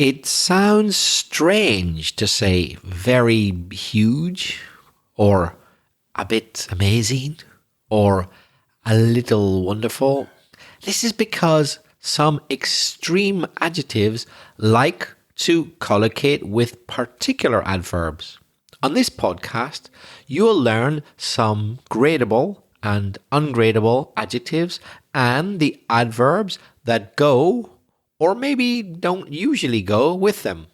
It sounds strange to say very huge, or a bit amazing, or a little wonderful. This is because some extreme adjectives like to collocate with particular adverbs. On this podcast, you will learn some gradable and ungradable adjectives and the adverbs that go or maybe don't usually go with them.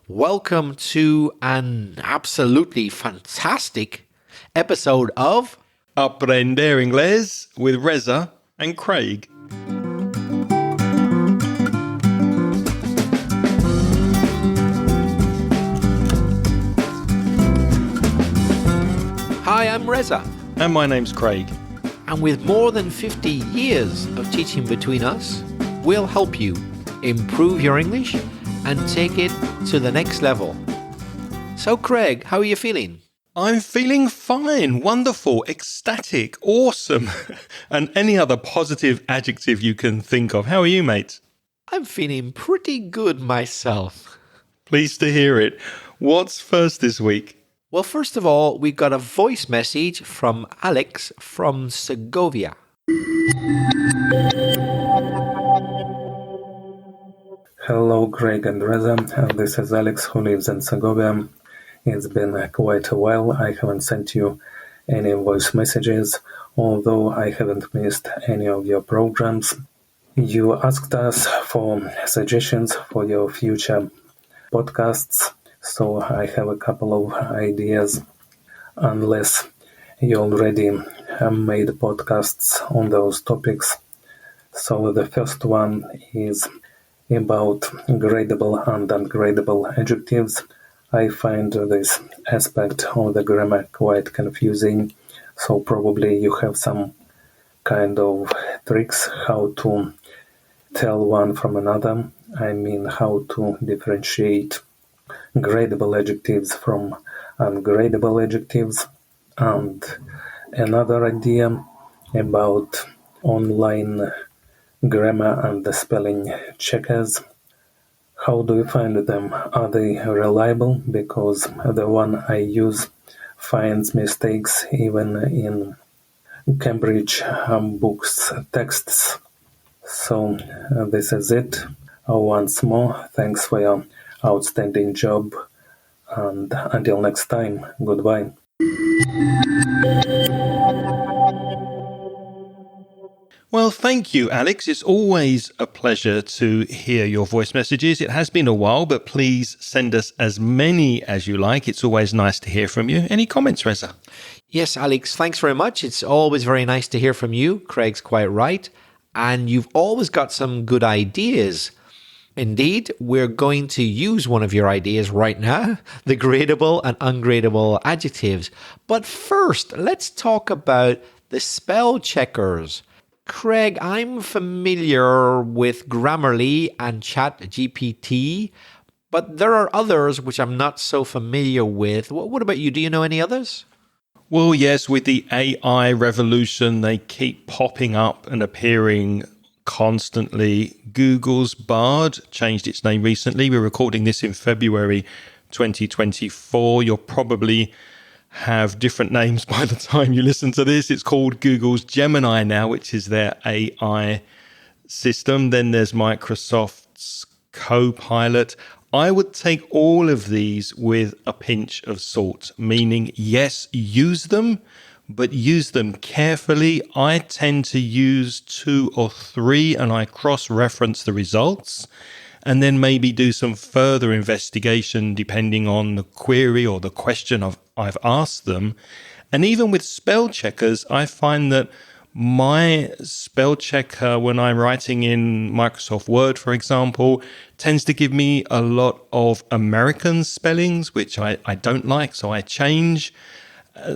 Welcome to an absolutely fantastic episode of Aprender Inglés with Reza and Craig. Hi, I'm Reza. And my name's Craig. And with more than 50 years of teaching between us, we'll help you improve your English and take it to the next level. So, Craig, how are you feeling? I'm feeling fine, wonderful, ecstatic, awesome, and any other positive adjective you can think of. How are you, mate? I'm feeling pretty good myself. Pleased to hear it. What's first this week? Well, first of all, we got a voice message from Alex from Segovia. Hello, Craig and Reza. This is Alex who lives in Segovia. It's been quite a while. I haven't sent you any voice messages, although I haven't missed any of your programs. You asked us for suggestions for your future podcasts, so I have a couple of ideas, unless you already made podcasts on those topics. So the first one is about gradable and ungradable adjectives. I find this aspect of the grammar quite confusing, so probably you have some kind of tricks how to tell one from another. I mean, how to differentiate gradable adjectives from ungradable adjectives. And another idea about online grammar and the spelling checkers. How do you find them? Are they reliable? Because the one I use finds mistakes even in Cambridge books texts. So this is it. Once more, thanks for your outstanding job, and until next time, goodbye. Well, thank you, Alex. It's always a pleasure to hear your voice messages. It has been a while, but please send us as many as you like. It's always nice to hear from you. Any comments, Reza? Yes, Alex, thanks very much. It's always very nice to hear from you. Craig's quite right. And you've always got some good ideas. Indeed, we're going to use one of your ideas right now, the gradable and ungradable adjectives. But first, let's talk about the spell checkers. Craig, I'm familiar with Grammarly and ChatGPT, but there are others which I'm not so familiar with. What about you? Do you know any others? Well, yes, with the AI revolution, they keep popping up and appearing constantly. Google's Bard changed its name recently. We're recording this in February 2024. You'll probably have different names by the time you listen to this. It's called Google's Gemini now, which is their AI system. Then there's Microsoft's Copilot. I would take all of these with a pinch of salt, meaning, yes, use them, but use them carefully. I tend to use 2 or 3 and I cross-reference the results and then maybe do some further investigation depending on the query or the question I've asked them. And even with spell checkers, I find that my spell checker, when I'm writing in Microsoft Word, for example, tends to give me a lot of American spellings, which I don't like, so I change.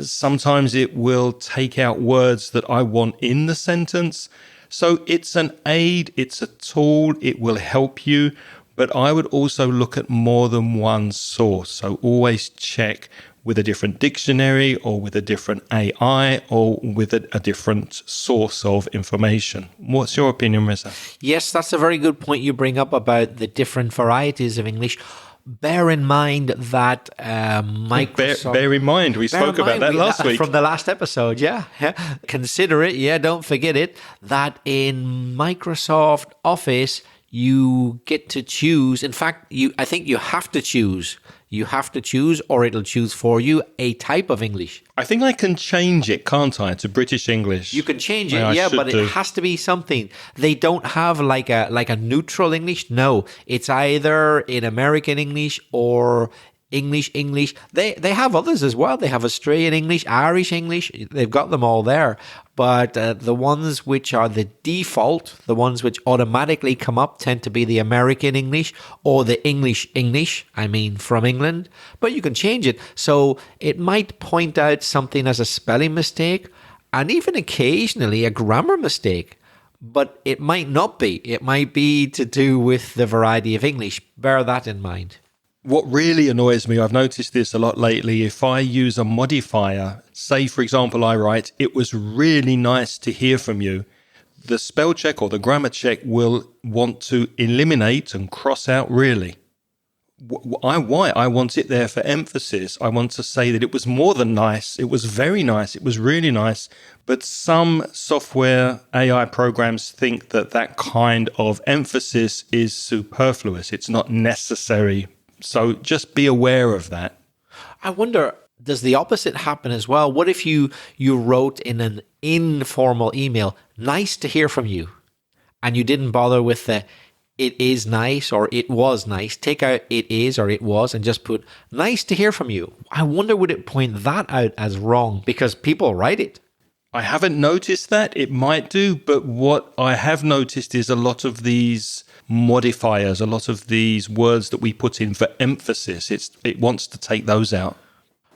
Sometimes it will take out words that I want in the sentence. So it's an aid, it's a tool, it will help you, but I would also look at more than one source. So always check with a different dictionary or with a different AI or with a different source of information. What's your opinion, Reza? Yes, that's a very good point you bring up about the different varieties of English. Bear in mind that Microsoft... Bear in mind, we spoke about that last week. From the last episode, yeah. Consider it, don't forget it, that in Microsoft Office, you get to choose. In fact, I think you have to choose. You have to choose, or it'll choose for you, a type of English. I think I can change it, can't I, to British English? You can change it, but it has to be something. They don't have like a neutral English. No, it's either in American English or English. They have others as well. They have Australian English, Irish English. They've got them all there. But the ones which are the default, the ones which automatically come up, tend to be the American English or the English, from England. But you can change it. So it might point out something as a spelling mistake and even occasionally a grammar mistake. But it might not be. It might be to do with the variety of English. Bear that in mind. What really annoys me, I've noticed this a lot lately, if I use a modifier, say, for example, I write, "It was really nice to hear from you," the spell check or the grammar check will want to eliminate and cross out really. Why? I want it there for emphasis. I want to say that it was more than nice. It was very nice. It was really nice. But some software AI programs think that that kind of emphasis is superfluous. It's not necessary. So just be aware of that. I wonder, does the opposite happen as well? What if you wrote in an informal email, "Nice to hear from you," and you didn't bother with the "it is nice" or "it was nice"? Take out "it is" or "it was" and just put "nice to hear from you." I wonder, would it point that out as wrong because people write it? I haven't noticed that. It might do, but what I have noticed is a lot of these modifiers, a lot of these words that we put in for emphasis, it wants to take those out.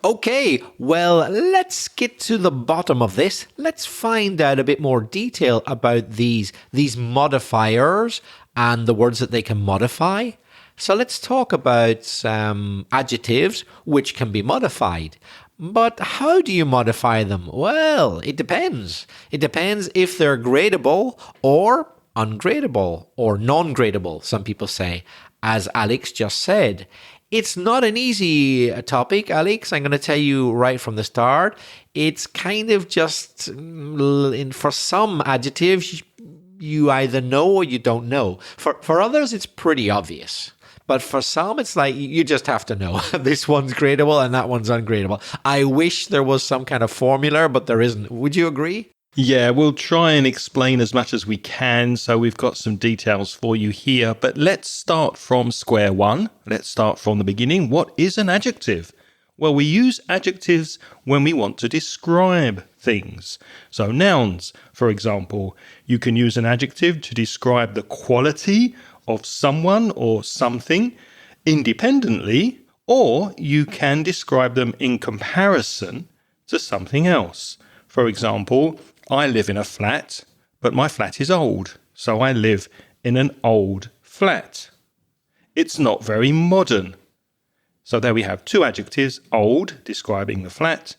Okay, well, let's get to the bottom of this. Let's find out a bit more detail about these modifiers and the words that they can modify. So let's talk about adjectives, which can be modified. But how do you modify them? Well, it depends. It depends if they're gradable or ungradable or non-gradable, some people say, as Alex just said. It's not an easy topic, Alex. I'm going to tell you right from the start. It's kind of just, for some adjectives, you either know or you don't know. For others, it's pretty obvious. But for some, it's like you just have to know. This one's gradable and that one's ungradable. I wish there was some kind of formula, but there isn't. Would you agree? Yeah, we'll try and explain as much as we can, so we've got some details for you here. But let's start from square one. Let's start from the beginning. What is an adjective? Well, we use adjectives when we want to describe things. So nouns, for example, you can use an adjective to describe the quality of someone or something independently, or you can describe them in comparison to something else. For example, I live in a flat, but my flat is old, so I live in an old flat. It's not very modern. So there we have two adjectives, old, describing the flat,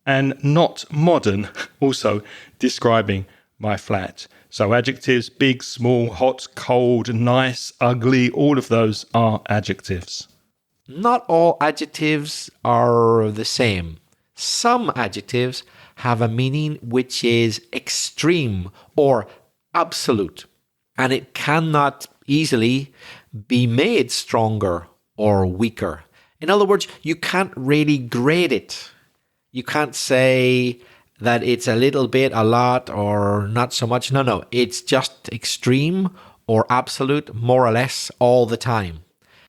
and not modern, also describing my flat. So adjectives, big, small, hot, cold, nice, ugly, all of those are adjectives. Not all adjectives are the same. Some adjectives have a meaning which is extreme or absolute, and it cannot easily be made stronger or weaker. In other words, you can't really grade it. You can't say that it's a little bit, a lot, or not so much. No, it's just extreme or absolute, more or less, all the time.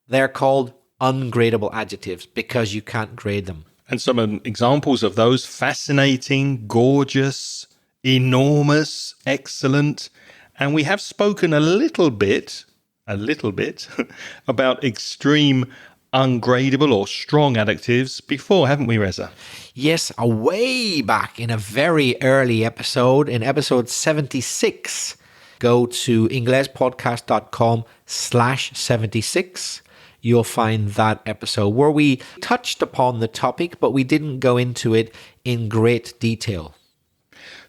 They're called ungradable adjectives because you can't grade them. And some examples of those: fascinating, gorgeous, enormous, excellent. And we have spoken a little bit about extreme, ungradable or strong adjectives before, haven't we, Reza? Yes, way back in a very early episode, in episode 76. Go to inglespodcast.com/76. you'll find that episode where we touched upon the topic, but we didn't go into it in great detail.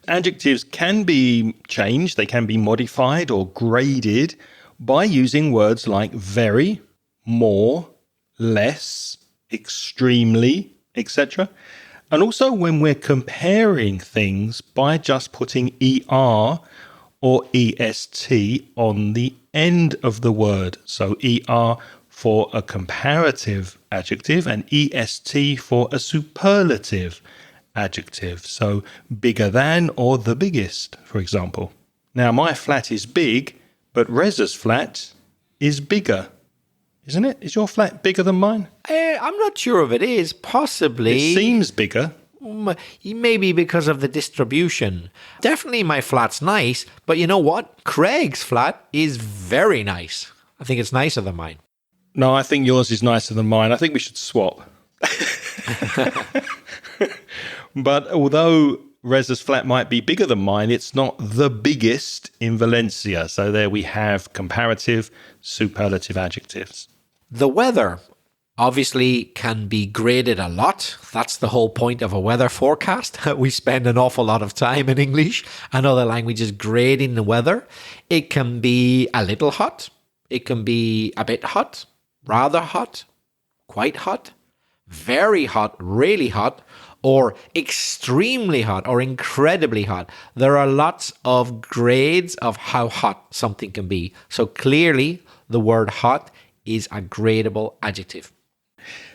Adjectives can be changed, they can be modified or graded by using words like very, more, less, extremely, etc. And also when we're comparing things by just putting ER or EST on the end of the word. So ER for a comparative adjective and EST for a superlative adjective. So bigger than or the biggest, for example. Now my flat is big, but Reza's flat is bigger. Isn't it? Is your flat bigger than mine? I'm not sure if it is. Possibly. It seems bigger. Maybe because of the distribution. Definitely my flat's nice, but you know what? Craig's flat is very nice. I think it's nicer than mine. No, I think yours is nicer than mine. I think we should swap. But although Reza's flat might be bigger than mine, it's not the biggest in Valencia. So there we have comparative, superlative adjectives. The weather obviously can be graded a lot. That's the whole point of a weather forecast. We spend an awful lot of time in English and other languages grading the weather. It can be a little hot. It can be a bit hot, rather hot, quite hot, very hot, really hot, or extremely hot or incredibly hot. There are lots of grades of how hot something can be. So clearly the word hot is a gradable adjective.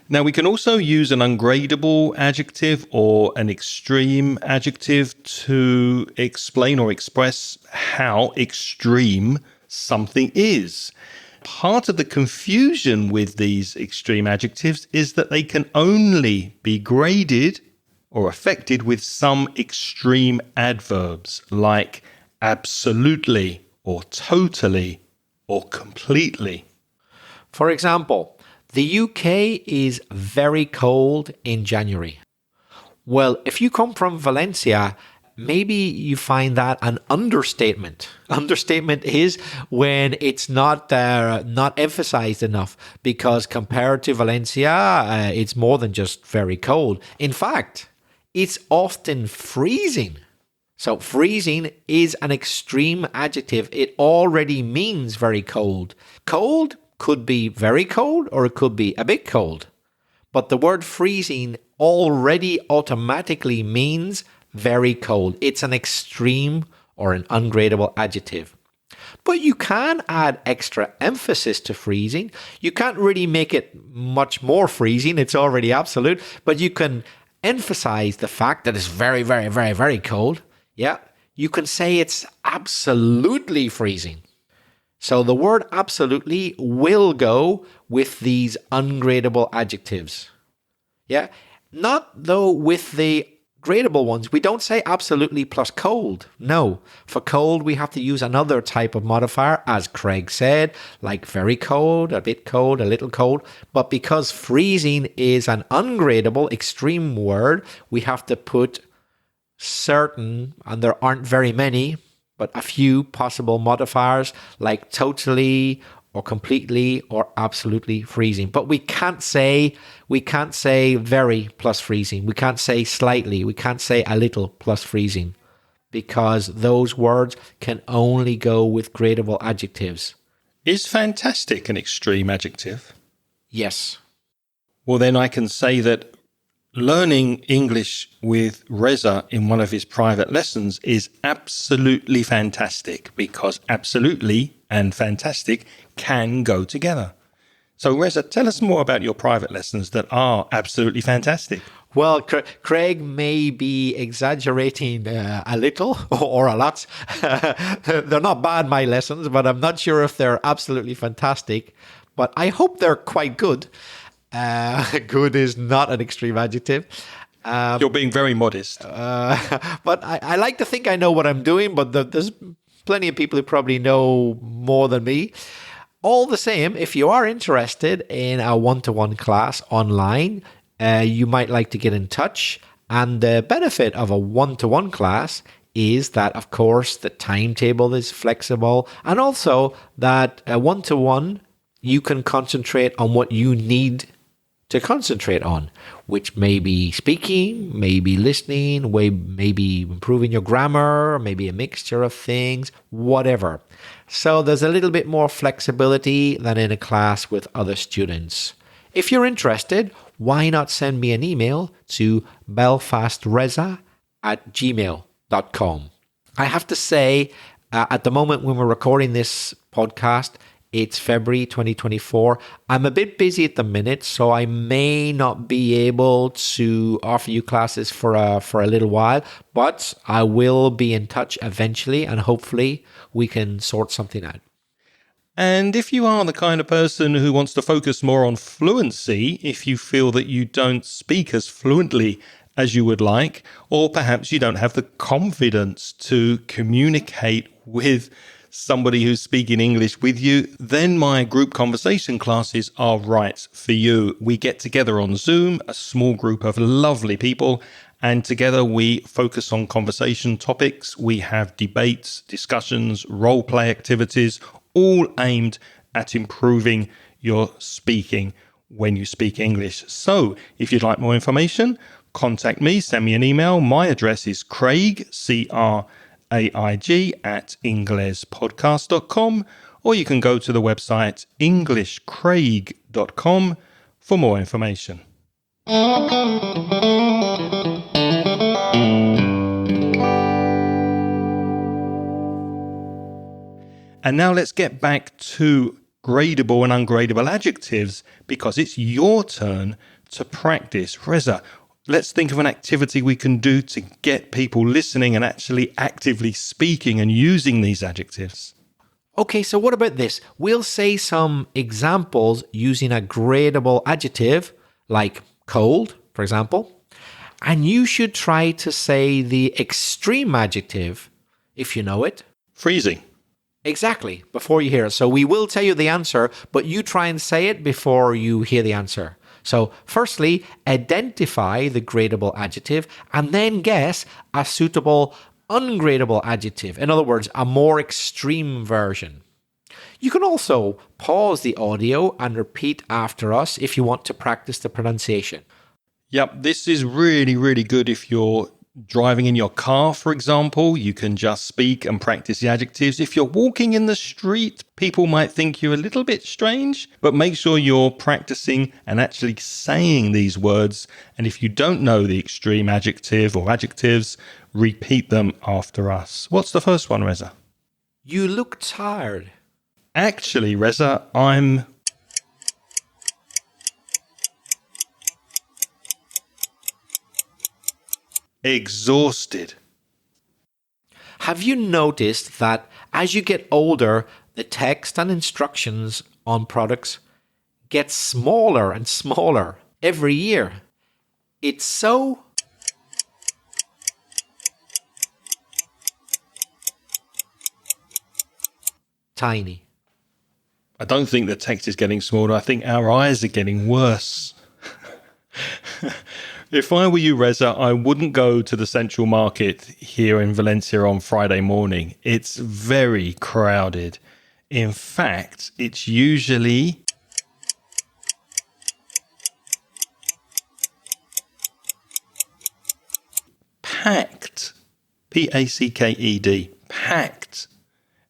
Now, we can also use an ungradable adjective or an extreme adjective to explain or express how extreme something is. Part of the confusion with these extreme adjectives is that they can only be graded or affected with some extreme adverbs like absolutely or totally or completely. For example, the UK is very cold in January. Well, if you come from Valencia, maybe you find that an understatement. Understatement is when it's not emphasized enough, because compared to Valencia, it's more than just very cold. In fact, it's often freezing. So freezing is an extreme adjective. It already means very cold. Cold could be very cold or it could be a bit cold. But the word freezing already automatically means very cold. It's an extreme or an ungradable adjective. But you can add extra emphasis to freezing. You can't really make it much more freezing. It's already absolute. But you can emphasize the fact that it's very, very, very, very cold. Yeah, you can say it's absolutely freezing. So the word absolutely will go with these ungradable adjectives. Yeah, not though with the gradable ones. We don't say absolutely plus cold. No, for cold we have to use another type of modifier, as Craig said, like very cold, a bit cold, a little cold. But because freezing is an ungradable extreme word, we have to put certain, and there aren't very many, but a few possible modifiers like totally or completely or absolutely freezing. But we can't say very plus freezing. We can't say slightly. We can't say a little plus freezing, because those words can only go with gradable adjectives. Is fantastic an extreme adjective? Yes. Well, then I can say that learning English with Reza in one of his private lessons is absolutely fantastic, because absolutely and fantastic can go together. So Reza, tell us more about your private lessons that are absolutely fantastic. Well, Craig may be exaggerating a little or a lot. They're not bad, my lessons, but I'm not sure if they're absolutely fantastic. But I hope they're quite good. Good is not an extreme adjective. You're being very modest. But I like to think I know what I'm doing, but there's plenty of people who probably know more than me. All the same, if you are interested in a one-to-one class online, you might like to get in touch. And the benefit of a one-to-one class is that, of course, the timetable is flexible, and also that a one-to-one you can concentrate on what you need to concentrate on, which may be speaking, maybe listening, maybe improving your grammar, maybe a mixture of things, whatever. So there's a little bit more flexibility than in a class with other students. If you're interested, why not send me an email to belfastreza@gmail.com. I have to say, at the moment when we're recording this podcast, it's February 2024. I'm a bit busy at the minute, so I may not be able to offer you classes for a little while, but I will be in touch eventually, and hopefully we can sort something out. And if you are the kind of person who wants to focus more on fluency, if you feel that you don't speak as fluently as you would like, or perhaps you don't have the confidence to communicate with somebody who's speaking English with you, then my group conversation classes are right for you. We get together on Zoom, a small group of lovely people, and together we focus on conversation topics. We have debates, discussions, role play activities, all aimed at improving your speaking when you speak English. So if you'd like more information, contact me, send me an email. My address is Craig, CRAIG, @inglespodcast.com, or you can go to the website englishcraig.com for more information. And now let's get back to gradable and ungradable adjectives, because it's your turn to practice. Reza, let's think of an activity we can do to get people listening and actually actively speaking and using these adjectives. Okay, so what about this? We'll say some examples using a gradable adjective, like cold, for example, and you should try to say the extreme adjective, if you know it. Freezing. Exactly, before you hear it. So we will tell you the answer, but you try and say it before you hear the answer. So firstly, identify the gradable adjective and then guess a suitable ungradable adjective. In other words, a more extreme version. You can also pause the audio and repeat after us if you want to practice the pronunciation. Yep, this is really, really good if you're driving in your car, for example. You can just speak and practice the adjectives. If you're walking in the street, people might think you're a little bit strange, but make sure you're practicing and actually saying these words. And if you don't know the extreme adjective or adjectives, repeat them after us. What's the first one, Reza? You look tired. Actually, Reza, I'm exhausted. Have you noticed that as you get older, the text and instructions on products get smaller and smaller every year? It's so tiny. I don't think the text is getting smaller. I think our eyes are getting worse. If I were you, Reza, I wouldn't go to the Central Market here in Valencia on Friday morning. It's very crowded. In fact, it's usually packed. Packed. Packed.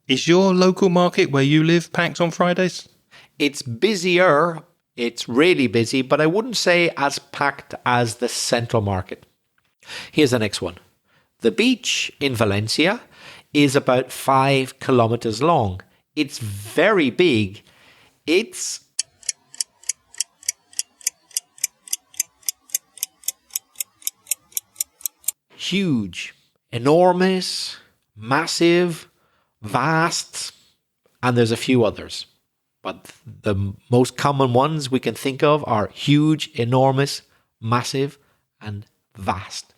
Is your local market where you live packed on Fridays? It's busier. It's really busy, but I wouldn't say as packed as the Central Market. Here's the next one. The beach in Valencia is about 5 kilometers long. It's very big. It's huge, enormous, massive, vast, and there's a few others. But the most common ones we can think of are huge, enormous, massive, and vast.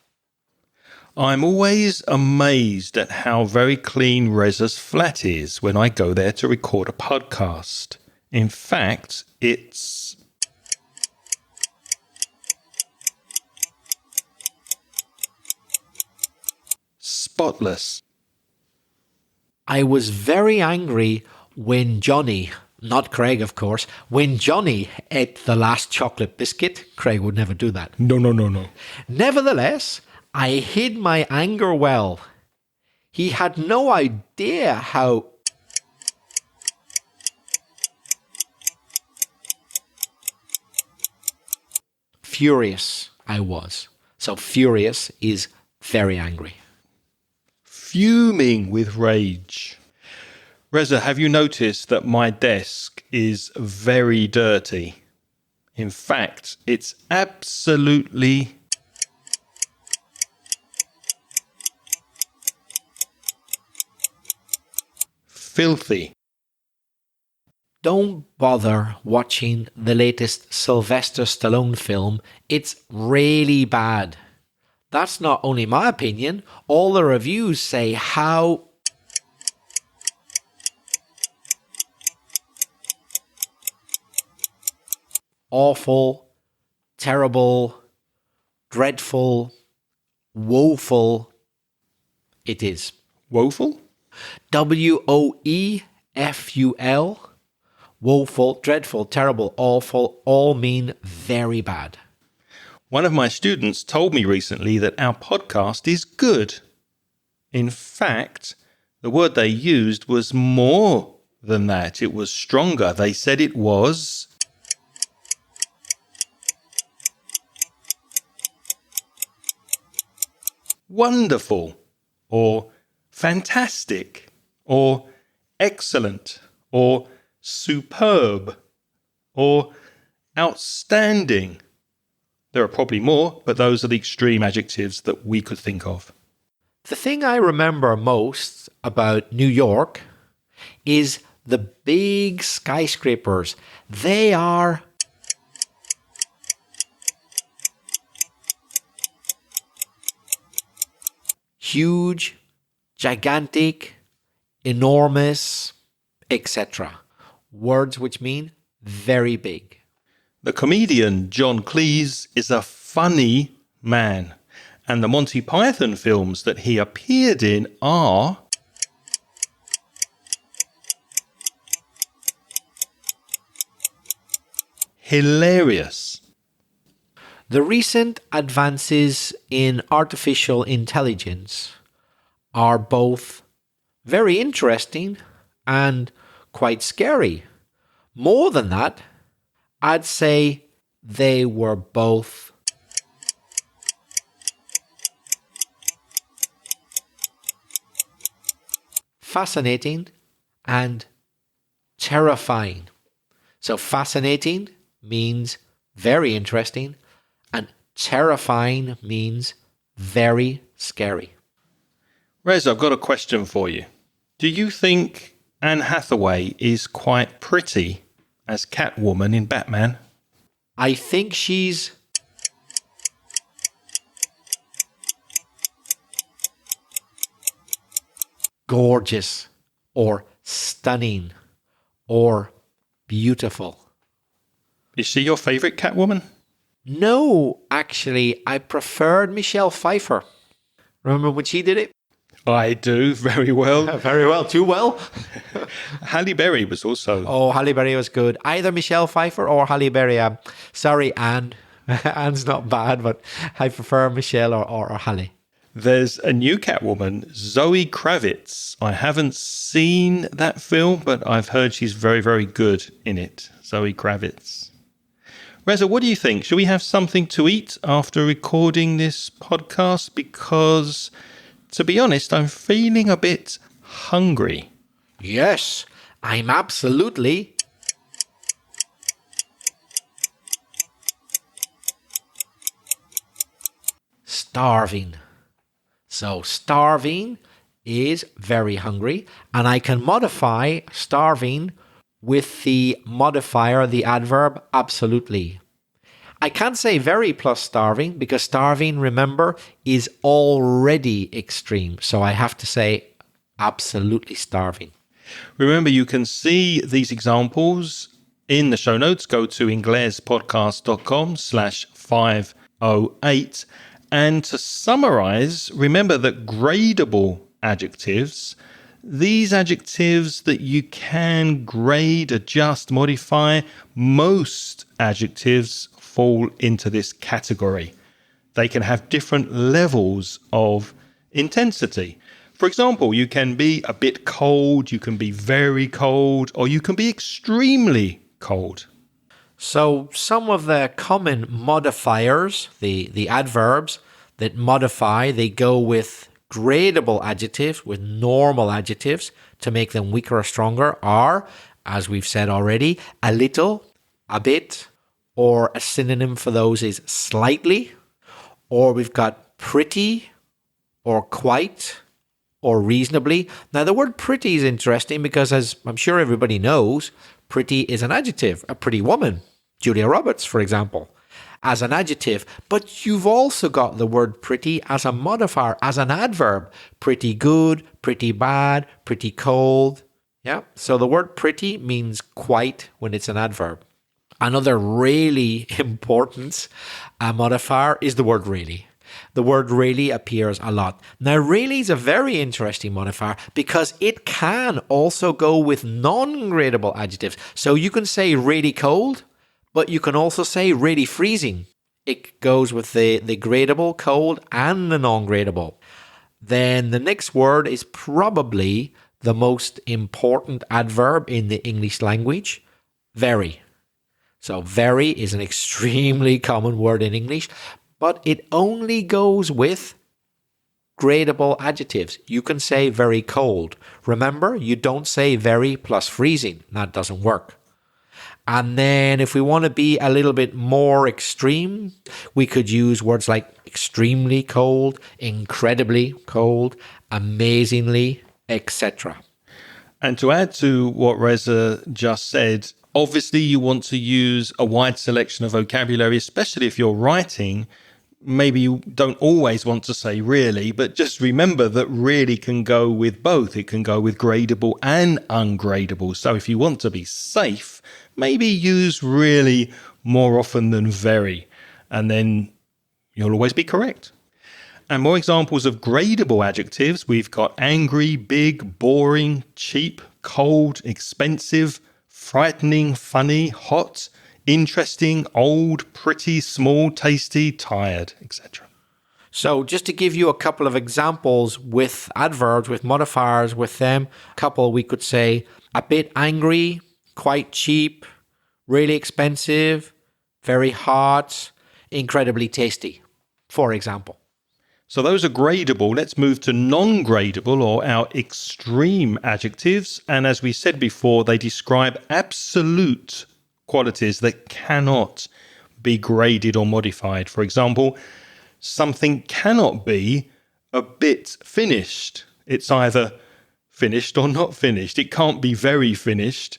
I'm always amazed at how very clean Reza's flat is when I go there to record a podcast. In fact, it's spotless. I was very angry when Johnny, Not Craig, of course. When Johnny ate the last chocolate biscuit, Craig would never do that. No, no, no, no. Nevertheless, I hid my anger well. He had no idea how furious I was. So furious is very angry. Fuming with rage. Reza, have you noticed that my desk is very dirty? In fact, it's absolutely filthy. Don't bother watching the latest Sylvester Stallone film. It's really bad. That's not only my opinion. All the reviews say how awful, terrible, dreadful, woeful it is. Woeful? WOEFUL. Woeful, dreadful, terrible, awful all mean very bad. One of my students told me recently that our podcast is good. In fact, the word they used was more than that. It was stronger. They said it was wonderful, or fantastic, or excellent, or superb, or outstanding. There are probably more, but those are the extreme adjectives that we could think of. The thing I remember most about New York is the big skyscrapers. They are huge, gigantic, enormous, etc. Words which mean very big. The comedian John Cleese is a funny man, and the Monty Python films that he appeared in are hilarious. The recent advances in artificial intelligence are both very interesting and quite scary. More than that, I'd say they were both fascinating and terrifying. So fascinating means very interesting, and terrifying means very scary. Rez, I've got a question for you. Do you think Anne Hathaway is quite pretty as Catwoman in Batman? I think she's gorgeous or stunning or beautiful. Is she your favourite Catwoman? No, actually, I preferred Michelle Pfeiffer. Remember when she did it? I do, very well. Very well, too well. Halle Berry was also... Oh, Halle Berry was good. Either Michelle Pfeiffer or Halle Berry. Sorry, Anne. Anne's not bad, but I prefer Michelle or Halle. There's a new Catwoman, Zoe Kravitz. I haven't seen that film, but I've heard she's very, very good in it. Zoe Kravitz. Reza, what do you think? Should we have something to eat after recording this podcast? Because, to be honest, I'm feeling a bit hungry. Yes, I'm absolutely starving. So starving is very hungry, and I can modify starving with the modifier, the adverb, absolutely. I can't say very plus starving because starving, remember, is already extreme. So I have to say absolutely starving. Remember, you can see these examples in the show notes. Go to inglespodcast.com/508. And to summarize, remember that gradable adjectives These adjectives that you can grade, adjust, modify, most adjectives fall into this category. They can have different levels of intensity. For example, you can be a bit cold, you can be very cold, or you can be extremely cold. So some of the common modifiers, the adverbs that modify, they go with gradable adjectives, with normal adjectives to make them weaker or stronger are, as we've said already, a little, a bit, or a synonym for those is slightly, or we've got pretty, or quite, or reasonably. Now, the word pretty is interesting because, as I'm sure everybody knows, pretty is an adjective, a pretty woman. Julia Roberts, for example, as an adjective. But you've also got the word pretty as a modifier, as an adverb. Pretty good, pretty bad, pretty cold. Yeah. So the word pretty means quite when it's an adverb. Another really important modifier is the word really. The word really appears a lot. Now, really is a very interesting modifier because it can also go with non-gradable adjectives. So you can say really cold, but you can also say really freezing. It goes with the gradable, cold, and the non-gradable. Then the next word is probably the most important adverb in the English language, very. So very is an extremely common word in English, but it only goes with gradable adjectives. You can say very cold. Remember, you don't say very plus freezing. That doesn't work. And then if we want to be a little bit more extreme, we could use words like extremely cold, incredibly cold, amazingly, etc. And to add to what Reza just said, obviously you want to use a wide selection of vocabulary, especially if you're writing. Maybe you don't always want to say really, but just remember that really can go with both. It can go with gradable and ungradable. So if you want to be safe, maybe use really more often than very, and then you'll always be correct. And more examples of gradable adjectives, we've got angry, big, boring, cheap, cold, expensive, frightening, funny, hot, interesting, old, pretty, small, tasty, tired, etc. So just to give you a couple of examples with adverbs, with modifiers, with them, a couple we could say a bit angry, quite cheap, really expensive, very hot, incredibly tasty, for example. So those are gradable. Let's move to non-gradable, or our extreme adjectives. And as we said before, they describe absolute qualities that cannot be graded or modified. For example, something cannot be a bit finished. It's either finished or not finished. It can't be very finished.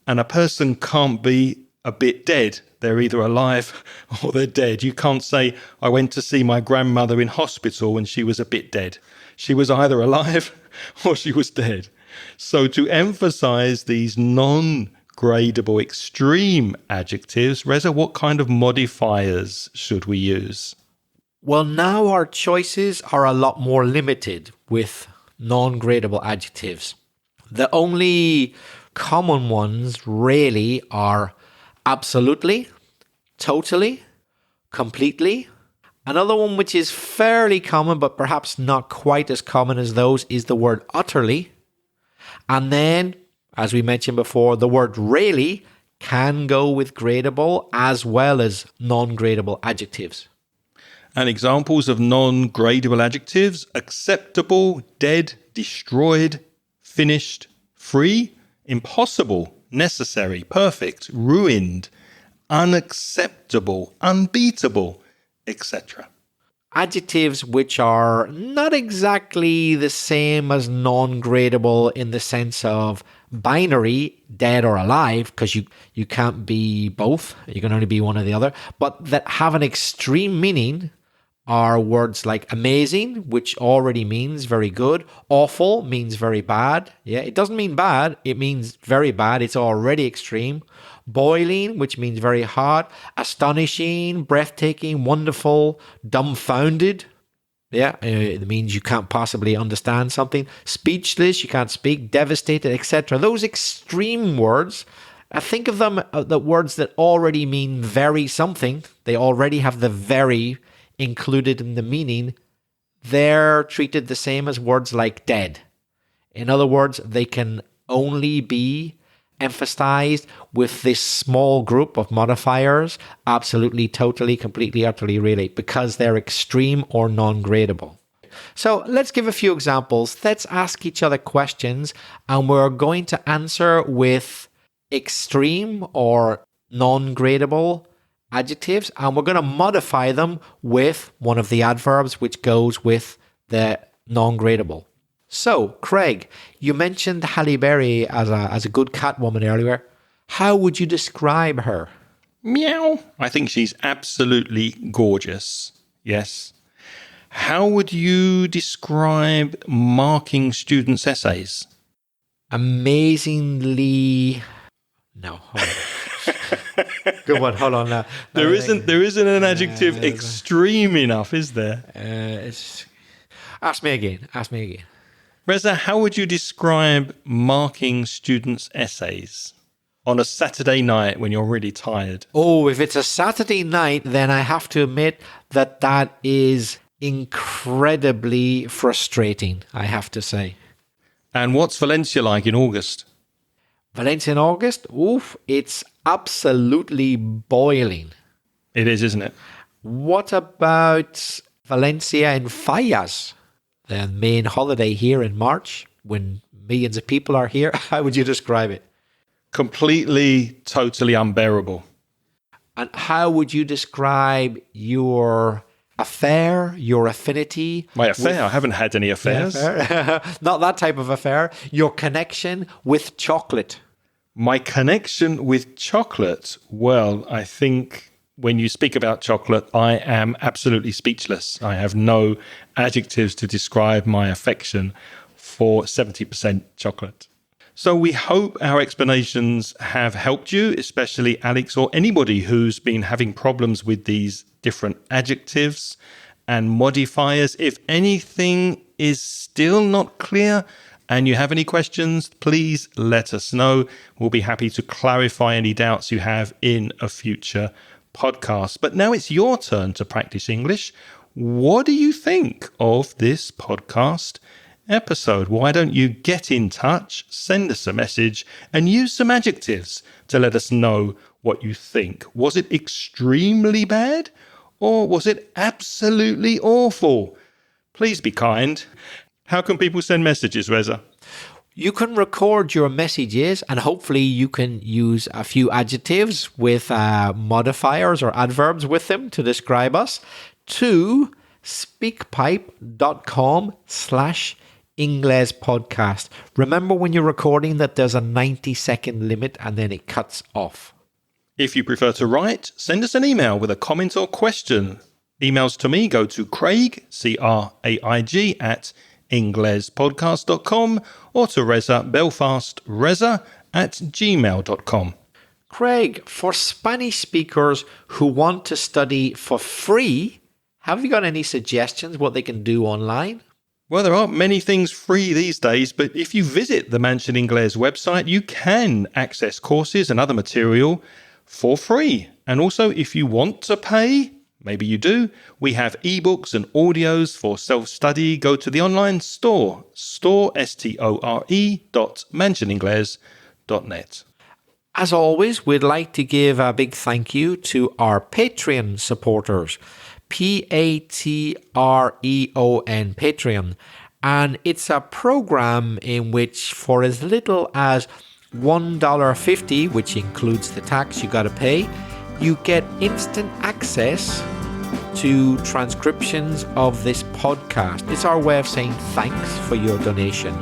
And a person can't be a bit dead. They're either alive or they're dead. You can't say, I went to see my grandmother in hospital and she was a bit dead. She was either alive or she was dead. So to emphasize these non-gradable extreme adjectives, Reza, what kind of modifiers should we use? Well, now our choices are a lot more limited with non-gradable adjectives. The only common ones really are absolutely, totally, completely. Another one which is fairly common but perhaps not quite as common as those is the word utterly. And then, as we mentioned before, the word really can go with gradable as well as non-gradable adjectives. And examples of non-gradable adjectives: acceptable, dead, destroyed, finished, free, impossible, necessary, perfect, ruined, unacceptable, unbeatable, etc. Adjectives which are not exactly the same as non-gradable in the sense of binary, dead or alive, because you can't be both. You can only be one or the other. But that have an extreme meaning are words like amazing, which already means very good. Awful means very bad. Yeah, it doesn't mean bad. It means very bad. It's already extreme. Boiling, which means very hot. Astonishing, breathtaking, wonderful, dumbfounded. Yeah, it means you can't possibly understand something. Speechless, you can't speak. Devastated, etc. Those extreme words, think of them, the words that already mean very something. They already have the very included in the meaning. They're treated the same as words like dead. In other words, they can only be emphasized with this small group of modifiers, absolutely, totally, completely, utterly, really, because they're extreme or non-gradable. So let's give a few examples. Let's ask each other questions, and we're going to answer with extreme or non-gradable adjectives, and we're going to modify them with one of the adverbs which goes with the non-gradable. So, Craig, you mentioned Halle Berry as a good Catwoman earlier. How would you describe her? Meow. I think she's absolutely gorgeous. Yes. How would you describe marking students' essays? Amazingly... No, hold on. Good one, hold on now. There isn't an adjective extreme enough, is there? Ask me again. Reza, how would you describe marking students' essays on a Saturday night when you're really tired? Oh, if it's a Saturday night, then I have to admit that is incredibly frustrating, I have to say. And what's Valencia like in August? Valencia in August? Oof, it's absolutely boiling. It is, isn't it? What about Valencia in Fallas? The main holiday here in March, when millions of people are here. How would you describe it? Completely, totally unbearable. And how would you describe your affair, your affinity? My affair? I haven't had any affairs. Not that type of affair. Your connection with chocolate. My connection with chocolate? Well, I think... when you speak about chocolate, I am absolutely speechless. I have no adjectives to describe my affection for 70% chocolate. So we hope our explanations have helped you, especially Alex or anybody who's been having problems with these different adjectives and modifiers. If anything is still not clear and you have any questions, please let us know. We'll be happy to clarify any doubts you have in a future podcast. But now it's your turn to practice English. What do you think of this podcast episode? Why don't you get in touch, send us a message, and use some adjectives to let us know what you think. Was it extremely bad, or was it absolutely awful? Please be kind. How can people send messages, Reza? You can record your messages, and hopefully you can use a few adjectives with modifiers or adverbs with them to describe us, to speakpipe.com/Ingles podcast. Remember when you're recording that there's a 90-second limit and then it cuts off. If you prefer to write, send us an email with a comment or question. Emails to me go to Craig, Craig, at inglespodcast.com or to Reza Belfast, reza@gmail.com. Craig, for Spanish speakers who want to study for free, have you got any suggestions what they can do online? Well, there aren't many things free these days, but if you visit the Mansion Ingles website, you can access courses and other material for free. And also, if you want to pay, maybe you do, we have ebooks and audios for self-study. Go to the online store, store.mansioningles.net. As always, we'd like to give a big thank you to our Patreon supporters, Patreon, Patreon. And it's a program in which for as little as $1.50, which includes the tax you got to pay, you get instant access to transcriptions of this podcast. It's our way of saying thanks for your donation.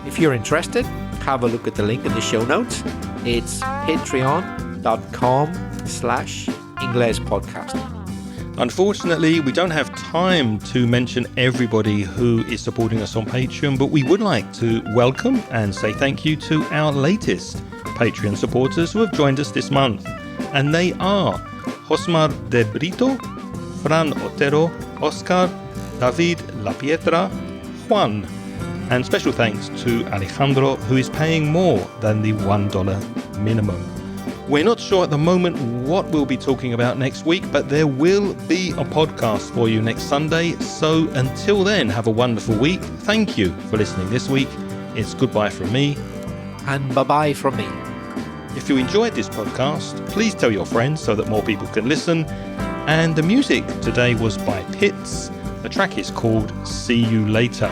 If you're interested, have a look at the link in the show notes. It's patreon.com/Ingles podcast. Unfortunately, we don't have time to mention everybody who is supporting us on Patreon, but we would like to welcome and say thank you to our latest Patreon supporters who have joined us this month. And they are Josmar De Brito, Fran Otero, Oscar, David, La Pietra, Juan. And special thanks to Alejandro, who is paying more than the $1 minimum. We're not sure at the moment what we'll be talking about next week, but there will be a podcast for you next Sunday. So until then, have a wonderful week. Thank you for listening this week. It's goodbye from me. And bye-bye from me. If you enjoyed this podcast, please tell your friends so that more people can listen. And the music today was by Pitts. The track is called See You Later.